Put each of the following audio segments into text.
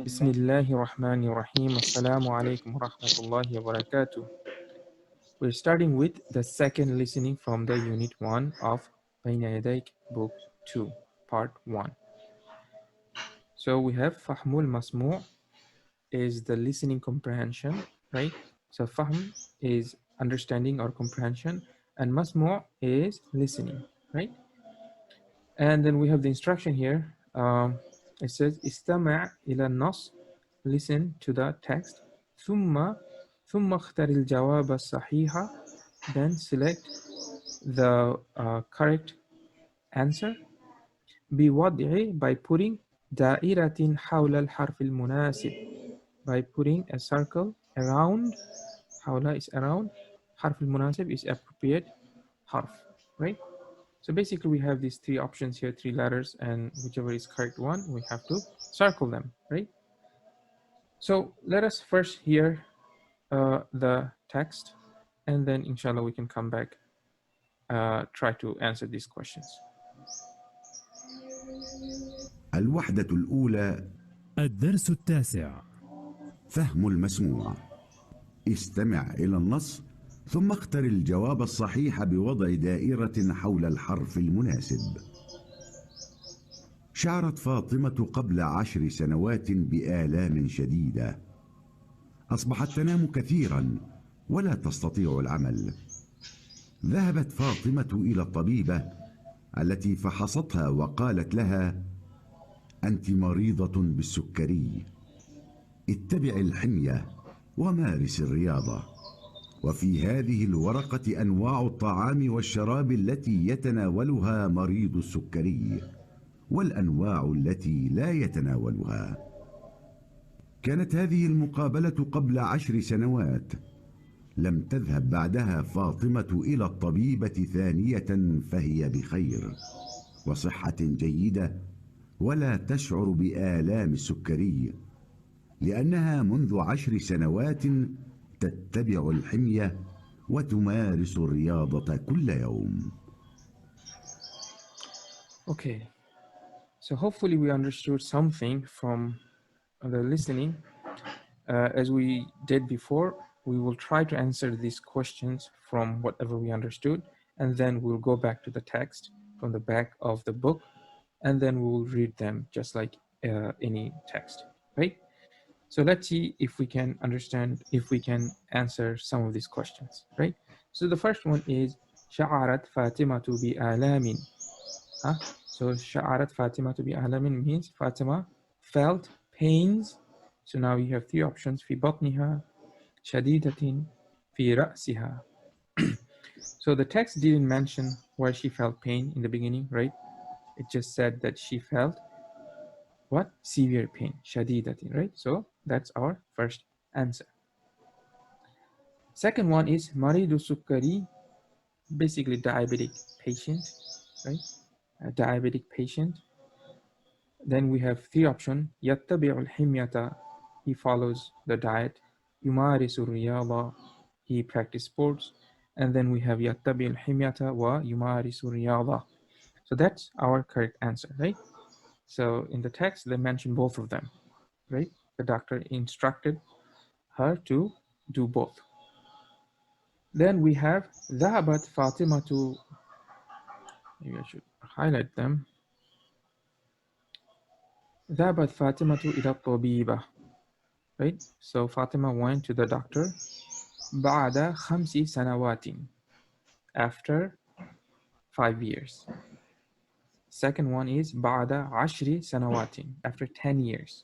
بسم الله الرحمن الرحيم. Assalamu alaikum wa rahmatullahi wa barakatuh. We're starting with the second listening from the unit 1 of بين يديك book 2 part 1. So we have فهم المسموع is the listening comprehension, right? So فهم is understanding or comprehension and مسموع is listening, right? And then we have the instruction here. It says استمع إلى النص, listen to the text. ثم اختر الجواب الصحيح, then select the correct answer. بوضع, by putting دائرة حول الحرف المناسب, by putting a circle around. حول is around, حرف المناسب is appropriate حرف, right? So basically we have these three options here, three letters, and whichever is correct one, we have to circle them, right? So let us first hear the text, and then inshallah we can come back, try to answer these questions. الوحدة الأولى. الدرس التاسع. فهم المسموع. استمع إلى النص ثم اختر الجواب الصحيح بوضع دائرة حول الحرف المناسب. شعرت فاطمة قبل 10 سنوات بآلام شديدة. أصبحت تنام كثيرا ولا تستطيع العمل. ذهبت فاطمة إلى الطبيبة التي فحصتها وقالت لها: أنت مريضة بالسكري، اتبع الحمية ومارس الرياضة. وفي هذه الورقة أنواع الطعام والشراب التي يتناولها مريض السكري والأنواع التي لا يتناولها. كانت هذه المقابلة قبل 10 سنوات. لم تذهب بعدها فاطمة إلى الطبيبة ثانية، فهي بخير وصحة جيدة ولا تشعر بآلام السكري، لأنها منذ 10 سنوات تتبع الحمية وتمارس الرياضة كل يوم. Okay, so hopefully we understood something from the listening. As we did before, we will try to answer these questions from whatever we understood, and then we'll go back to the text from the back of the book, and then we will read them just like any text, right? So let's see if we can understand, if we can answer some of these questions, right? So the first one is شعرت فاطمة بآلام. So شعرت فاطمة بآلام means Fatima felt pains. So now you have three options: في بطنها, شديدة, في رأسها. So the text didn't mention where she felt pain in the beginning, right? It just said that she felt what? Severe pain, شديدة, right? So that's our first answer. Second one is مريض السكري, basically diabetic patient, right? A diabetic patient. Then we have three options: يتبع الحمية, he follows the diet. يمارس الرياضة, he practice sports. And then we have يتبع الحمية ويمارس الرياضة. So that's our correct answer, right? So in the text, they mention both of them, right? The doctor instructed her to do both. Then we have ذهبت فاطمة, maybe I should highlight them. ذهبت فاطمة إلى الطبيبة, right? So Fatima went to the doctor. بعد 5 سنوات, after 5 years. Second one is بعد 10 سنوات, after 10 years.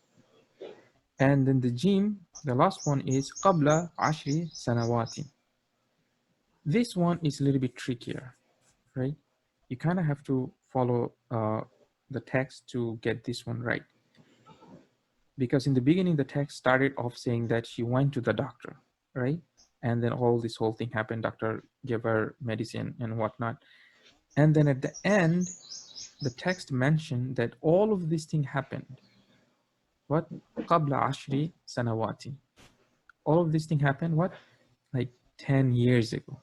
And then the jim, the last one is قبل 10 سنوات. This one is a little bit trickier, right? You kind of have to follow the text to get this one right. Because in the beginning, the text started off saying that she went to the doctor, right? And then this whole thing happened. Doctor gave her medicine and whatnot. And then at the end, the text mentioned that all of this thing happened. What? قبل 10 سنوات. All of this thing happened, what? Like 10 years ago.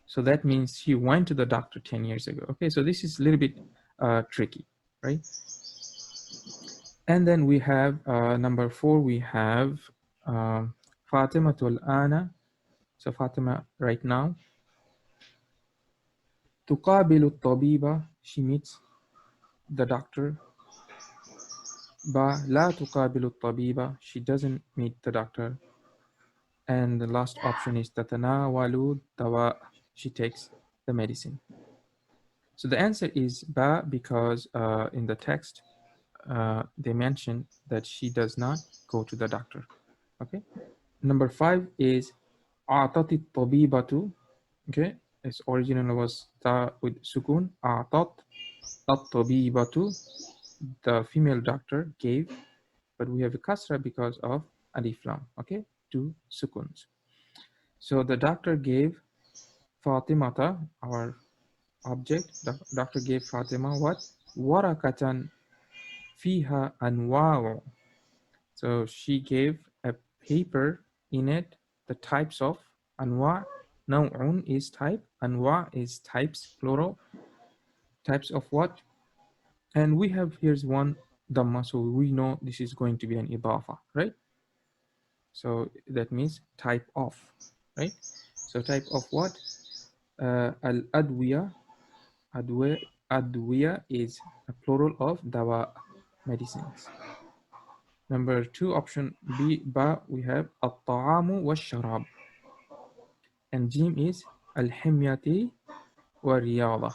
So that means she went to the doctor 10 years ago. Okay, so this is a little bit tricky, right? And then we have number 4, we have Fatima tul Ana. So Fatima right now. تقابل الطبيبة, she meets the doctor. Ba لا تقابل الطبيبة, she doesn't meet the doctor. And the last option is تتناول الدواء, she takes the medicine. So the answer is Ba, because in the text they mention that she does not go to the doctor. Okay. Number 5 is أعطت الطبيبة. Okay, its original was ta with sukun. أعطت الطبيبة, the female doctor gave, but we have a kasra because of alif lam. Okay, 2 sukuns. So the doctor gave Fatimata, our object. The doctor gave Fatima what? Warakatan fiha anwa'u. So she gave a paper in it, the types of anwa. Naw'un is type, anwa is types, plural. Types of what? And we have here's one dhamma, so we know this is going to be an idafa, right? So that means type of, right? So type of what? Al-adwiya. Adwiya is a plural of dawa, medicines. Number 2, option B, ba, we have at-ta'amu wa-sharab. And jim is al-himyati wa-riyada.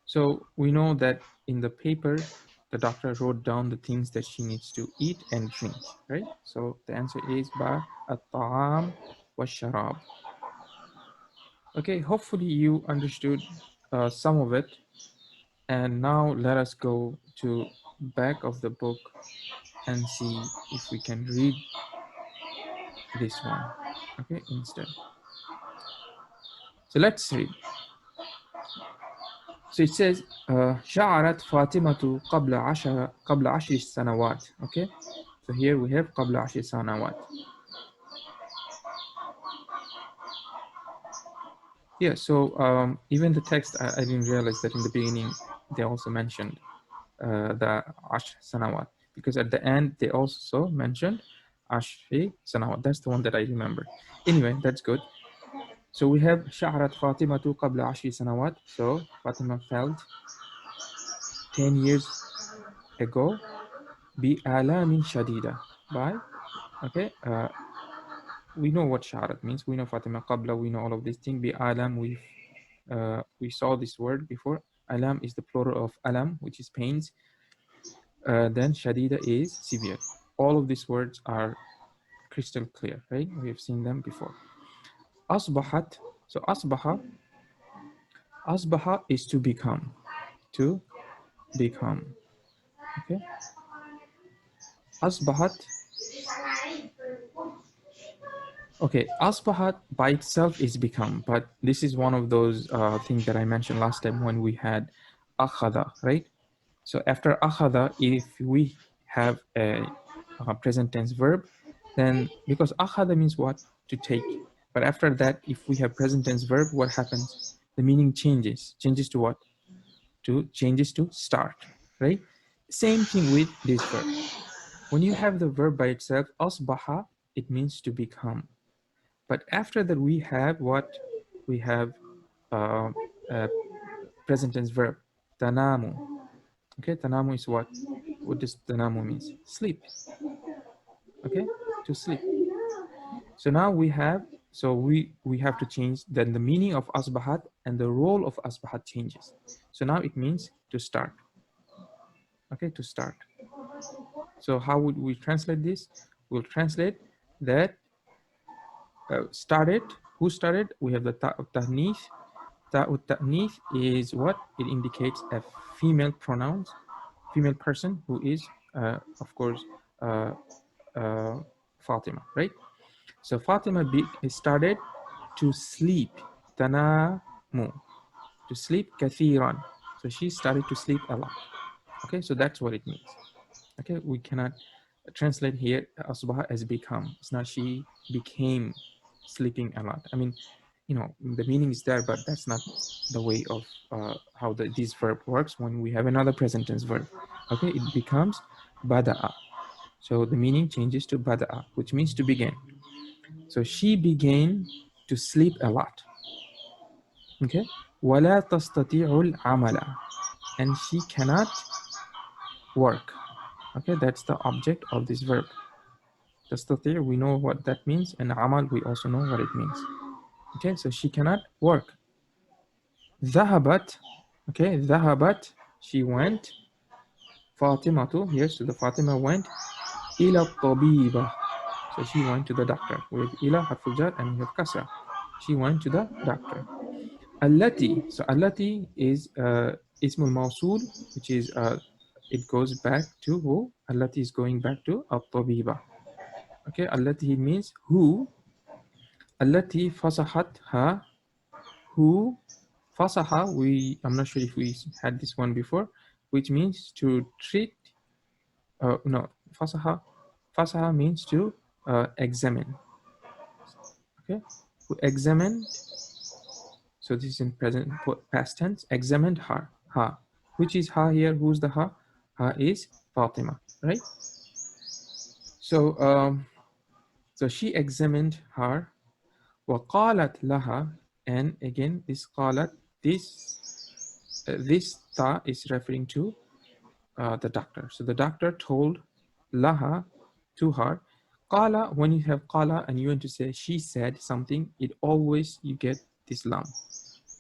So we know that in the paper, the doctor wrote down the things that she needs to eat and drink, right? So the answer is ba, at-ta'am wa-sharab. Okay, hopefully you understood some of it. And now let us go to back of the book and see if we can read this one, okay, instead. So let's read. So it says, شعرت فاطمة قبل عشر سنوات. Okay, so here we have قبل عشر سنوات. Yeah, so even the text, I didn't realize that in the beginning they also mentioned the عشر سنوات, because at the end they also mentioned عشر سنوات. That's the one that I remember. Anyway, that's good. So we have شعرت فاطمة قبل عشر سنوات. So Fatima felt 10 years ago بآلام شديدة, by, okay, we know what شعرت means. We know Fatima قبل, we know all of these things. بآلام, we saw this word before. Alam is the plural of alam, which is pains. Then shadida is severe. All of these words are crystal clear, right? We have seen them before. Asbahat, so asbaha is to become, okay? Asbahat, okay, asbahat by itself is become, but this is one of those things that I mentioned last time when we had akhada, right? So after akhada, if we have a present tense verb, then because akhada means what? To take. But after that, if we have present tense verb, what happens? The meaning changes. Changes to what? Changes to start, right? Same thing with this verb. When you have the verb by itself, asbaha, it means to become. But after that, we have what? We have present tense verb, tanamu. Okay, tanamu is what? What does tanamu means? Sleep. Okay, to sleep. So now we have, so we have to change, then the meaning of asbahat and the role of asbahat changes. So now it means to start. Okay, to start. So how would we translate this? We'll translate that started. Who started? We have the ta'ut ta'nith. Ta'ut ta'nith is what? It indicates a female pronouns, female person who is, of course, Fatima, right? So Fatima started to sleep. Tanamu, to sleep kathiran. So she started to sleep a lot. Okay, so that's what it means. Okay, we cannot translate here asbaha as become. It's not she became sleeping a lot. I mean, you know, the meaning is there, but that's not the way of how this verb works when we have another present tense verb. Okay, it becomes bada'a. So the meaning changes to bada'a, which means to begin. So she began to sleep a lot. Okay. ولا تستطيع العمل, and she cannot work. Okay, that's the object of this verb. تستطيع, we know what that means, and عمل, we also know what it means. Okay, so she cannot work. ذهبت, okay, ذهبت, she went. فاطمة, yes, so the Fatima went. إلى الطبيبة, so she went to the doctor. With إلى حرف الجر and we have كسرة. She went to the doctor. التي, so التي is اسم الموصول, which is it goes back to who? التي is going back to الطبيبة. Okay, التي means who. التي فصحتها, who. فصح, I'm not sure if we had this one before, which means to treat. No, فصح. فصح means to examine. Okay, who examined. So this is in present past tense. Examined her. Ha. Which is ha here? Who's the ha? Ha is Fatima, right? So so she examined her. وقالت لها, and again this قالت, this ta is referring to the doctor. So the doctor told laha, to her. Qala, when you have qala and you want to say she said something, it always you get this lam.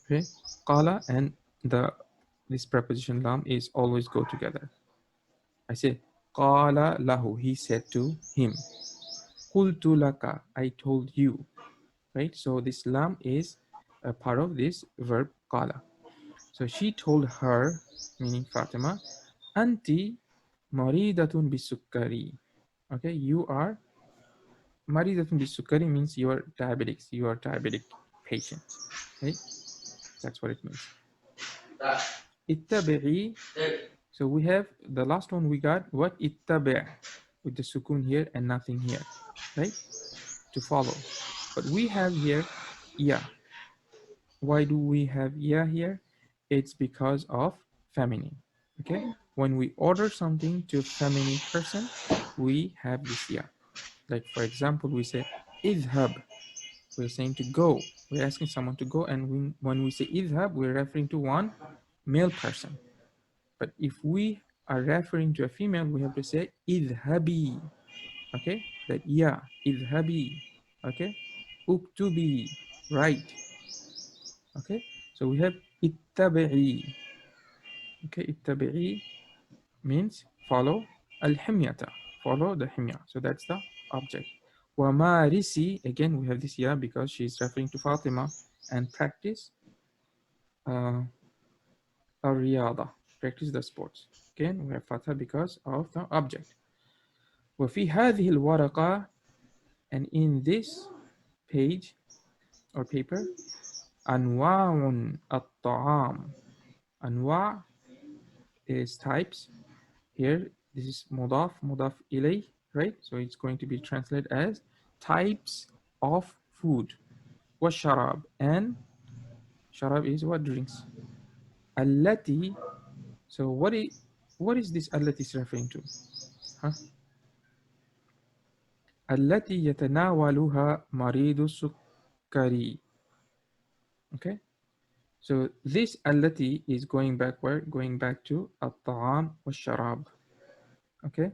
Okay, qala and this preposition lam is always go together. I say qala lahu, he said to him. Qultu laka, I told you. Right, so this lam is a part of this verb qala. So she told her, meaning Fatima, anti maridatun bisukkari. Okay, you are maridatun bisukkari means you are diabetics, you are diabetic patient. Okay, that's what it means. Ittabi'i. So we have the last one we got what? Ittabi' with the sukun here and nothing here, right? To follow. But we have here ya. Why do we have ya here? It's because of feminine. Okay, when we order something to a feminine person, we have this ya. Like for example, we say idhab. We're saying to go. We're asking someone to go, and when we say idhab, we're referring to one male person. But if we are referring to a female, we have to say idhabi. Okay, that ya, idhabi. Okay, uktubi, right. Okay, so we have ittabi'i. Okay, ittabi'i means follow. Al-himyata, follow the himya. So that's the object. Wa marisi, again we have this ya because she's referring to Fatima, and practice al-riyada, practice the sports. Again we have fatha because of the object. Wa fi hadhihi al-waraqa, and in this page or paper, anwa'un at-ta'am. Anwa' is types. Here, this is mudaf ilay, right? So it's going to be translated as types of food. Wa sharab, and sharab is what? Drinks. Allati, so what is this allati is referring to? Huh? Allati yatanawaluha maridu sukkari. Okay, so this allati is going back where? Going back to at-ta'am wa sharab. Okay,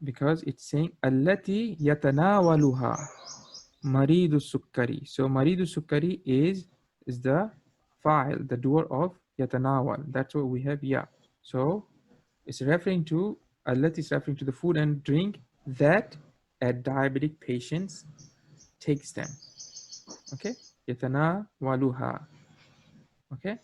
because it's saying allati yatanawaluha maridu sukkari. So maridu sukkari is the fa'il, the doer of yatanawal. That's what we have here. So it's referring to, allati is referring to the food and drink that a diabetic patient takes them. Okay, yatanawaluha. Okay,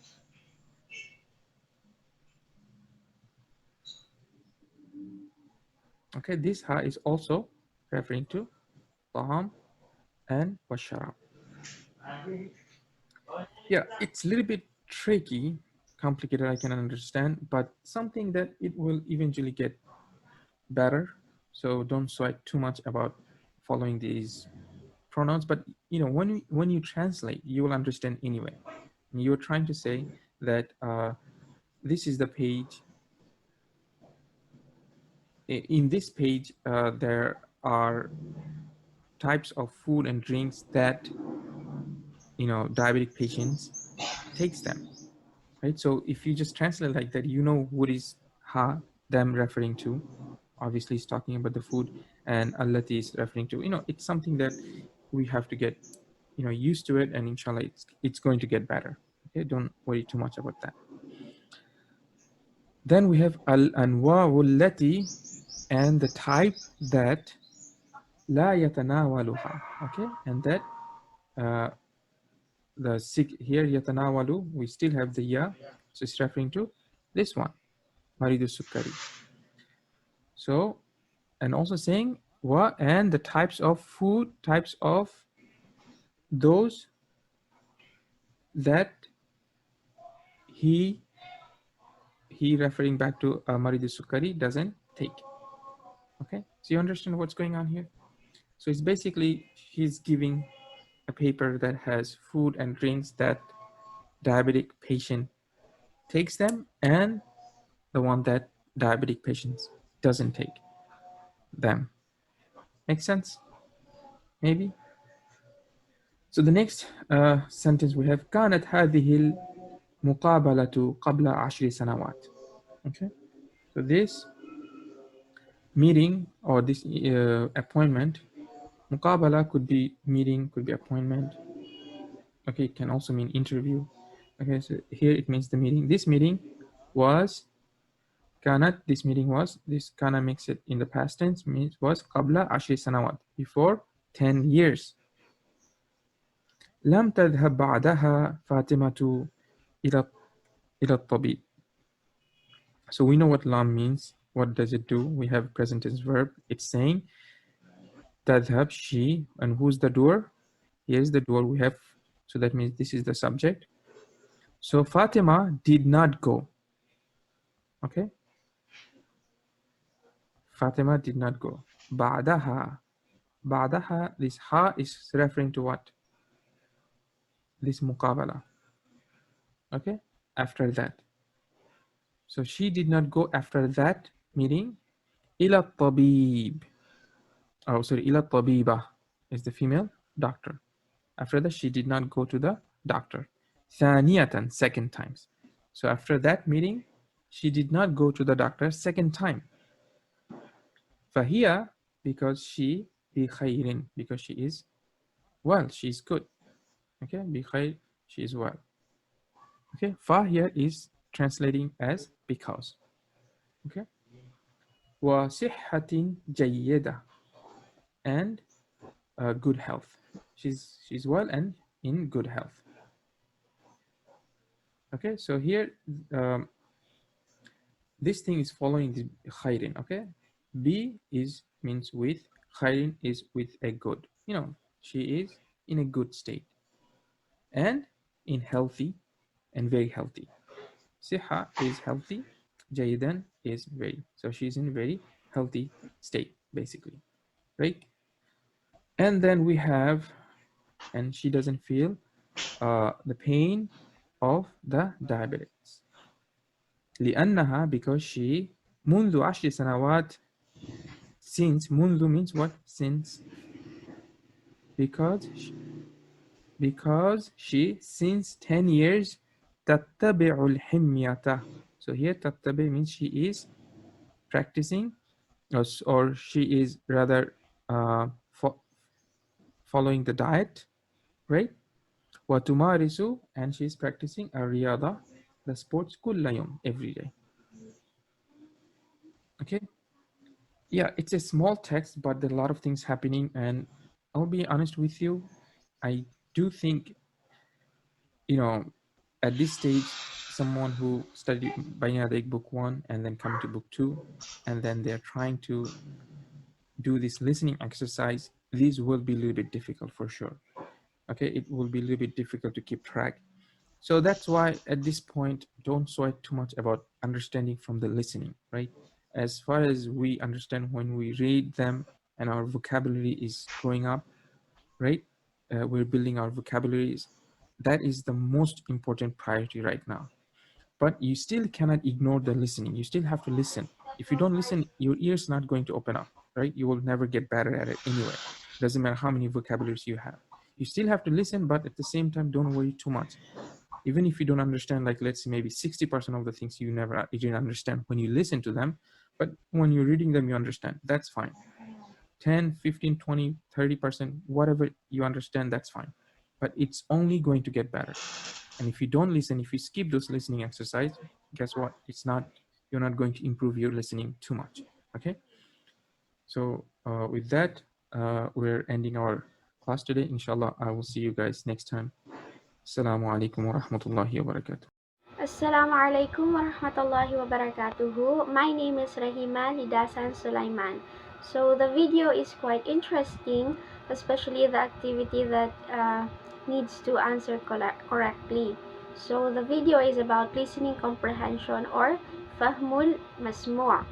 okay, this ha is also referring to taham and washarab. Yeah, it's a little bit tricky, complicated, I can understand, but something that it will eventually get better. So don't sweat too much about following these pronouns. But you know, when you translate, you will understand anyway. And you're trying to say that this is the page in this page, there are types of food and drinks that, diabetic patients takes them, right? So if you just translate like that, what is ha, them referring to. Obviously, it's talking about the food, and allati is referring to, it's something that we have to get, used to it, and inshallah, it's going to get better. Okay, don't worry too much about that. Then we have al-anwa'u allati, and the type that la yatanawaluha. Okay, and that the sick here, yatanawalu, we still have the ya, so it's referring to this one, maridu sukkari. So, and also saying wa, and the types of food, types of those that he referring back to maridu sukkari doesn't take. Okay, so you understand what's going on here? So it's basically he's giving a paper that has food and drinks that diabetic patient takes them, and the one that diabetic patients doesn't take them. Make sense? Maybe? So the next sentence we have كانت هذه المقابلة قبل 10 سنوات. Okay, so this meeting or this appointment, muqabala could be meeting, could be appointment. Okay, it can also mean interview. Okay, so here it means the meeting. This meeting was كانت, this meeting was, this kana makes it in the past tense, means was قبل 10 سنوات, before 10 years. لم تذهب بعدها فاطمة إلى الطبيب. So we know what lam means. What does it do? We have present tense verb. It's saying تذهب, she, and who's the doer? Here's the doer we have. So that means this is the subject. So Fatima did not go. Okay. Fatima did not go. بعدها. بعدها, this ha is referring to what? This muqabala. Okay. After that. So she did not go after that meeting. إلى الطبيب. Oh, sorry. إلى الطبيبة is the female doctor. After that, she did not go to the doctor. ثانية, second times. So after that meeting, she did not go to the doctor second time. فهي, because she, بخير, because she is well, she is good. Okay, بخير, she is well. Okay, fa here is translating as because. Okay, وصحة جيدة, and good health. She's well and in good health. Okay, so here this thing is following the khairin. Okay, B is means with, khairin is with a good. She is in a good state and in healthy and very healthy. Siha is healthy, Jaidan is very. So she's in a very healthy state, basically, right? And then we have, and she doesn't feel the pain of the diabetics. لأنها, because she, منذ 10 سنوات, since, منذ means what? Since. Because she since 10 years تتبع الحمية. So here تتبع means she is practicing, or she is rather following the diet, right? وتمارس, and she is practicing الرياضة, the sports, كل يوم, every day. Okay. Yeah, it's a small text, but there are a lot of things happening, and I'll be honest with you, I do think, at this stage, someone who studied Baina Yadayk book 1 and then come to book 2, and then they're trying to do this listening exercise, these will be a little bit difficult for sure. Okay, it will be a little bit difficult to keep track. So that's why at this point, don't sweat too much about understanding from the listening, right? As far as we understand when we read them and our vocabulary is growing up, right? We're building our vocabularies. That is the most important priority right now. But you still cannot ignore the listening. You still have to listen. If you don't listen, your ear's not going to open up, right? You will never get better at it anyway. Doesn't matter how many vocabularies you have. You still have to listen, but at the same time, don't worry too much. Even if you don't understand, like let's say maybe 60% of the things you didn't understand when you listen to them, but when you're reading them, you understand. That's fine. 10, 15, 20, 30%, whatever you understand, that's fine. But it's only going to get better. And if you don't listen, if you skip those listening exercise, guess what? You're not going to improve your listening too much. Okay. So with that, we're ending our class today. Inshallah, I will see you guys next time. Assalamu alaikum wa rahmatullahi wa barakatuh. Assalamualaikum warahmatullahi wabarakatuh. My name is Rahima Lidasan Sulaiman. So the video is quite interesting, especially the activity that needs to answer correctly. So the video is about listening comprehension or fahmul masmu'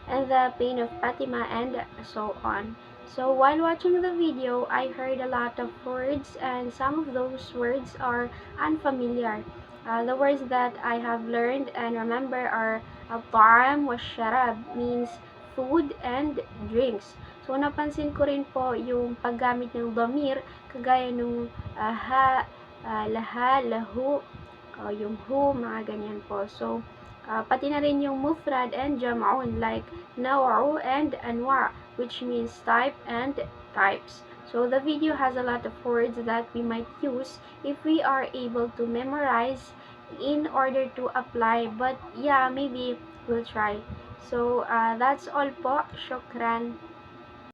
and the pain of Fatima and so on. So while watching the video, I heard a lot of words and some of those words are unfamiliar. The words that I have learned and remember are al-ta'am wa sharab, means food and drinks. So napansin ko rin po yung paggamit ng dhamir kagaya nung ha, laha, lahu, yung who, mga ganyan po. So pati na rin yung mufrad and jam'un like naw'u and anwa, which means type and types. So the video has a lot of words that we might use if we are able to memorize in order to apply. But yeah, maybe we'll try. So that's all po. Shukran.